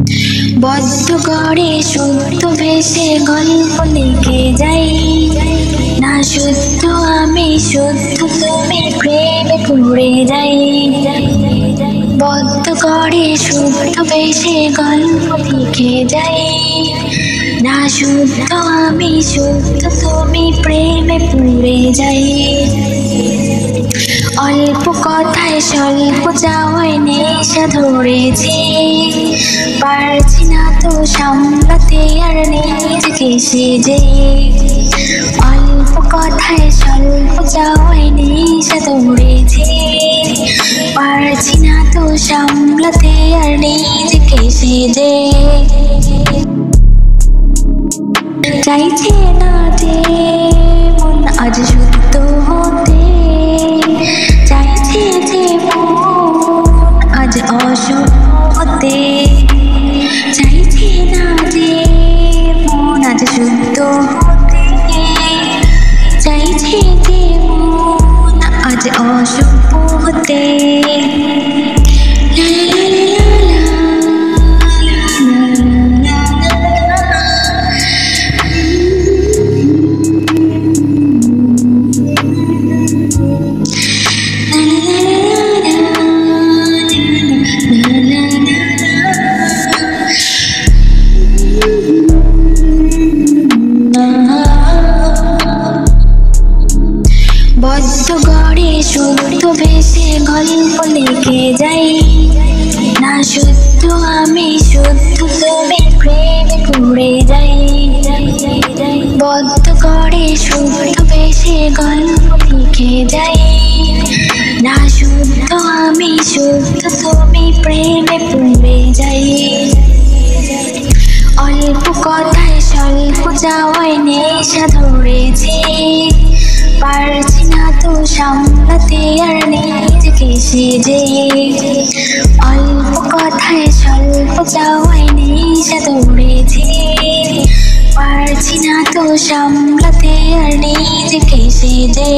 বদ্ধ করে শুদ্ধ ভেসে গল্প লিখে যাই, না শুদ্ধ আমি শুদ্ধ তুমি প্রেমে পড়ে যাই। বদ্ধ করে শুদ্ধ ভেসে গল্প লিখে যাই, না শুদ্ধ আমি শুদ্ধ তুমি প্রেমে পড়ে যাই। অল্প কথায় স্বল্প যাওয়ায় নেশা ধরেছি, পারছি না তো সামলাতে আর নিজেকে সেজে। অল্প কথায় স্বল্প যাওয়ায় নেশা ধরেছি, পারছি না তো সামলাতে আর নিজেকে সেজে। চাইছে না যে মন আজ শুদ্ধ হতে, চাইছে যে মন আজ অশুদ্ধ হতে। চাইছে না যে মন আজ শুদ্ধ হতে, চাইছে যে মন আজ অশুদ্ধ হতে। বদ্ধ গড়ে শুদ্ধ ভেসে গল্প লিখে যাই, না শুদ্ধ আমি শুদ্ধ তুমি প্রেমে পড়ে যাই। বদ্ধ গড়ে শুদ্ধ ভেসে গল্প লিখে যাই, না শুদ্ধ আমি শুদ্ধ তুমি প্রেমে পড়ে যাই। অল্প কথায় স্বল্প যাওয়ায় নেশা ধরেছি, পারছি না তো সামলাতে আর নিজেকে সেজে। অল্প কথায় স্বল্প যাওয়ায় নেশা ধরেছি, পারছি না তো সামলাতে আর নিজেকে সেজে।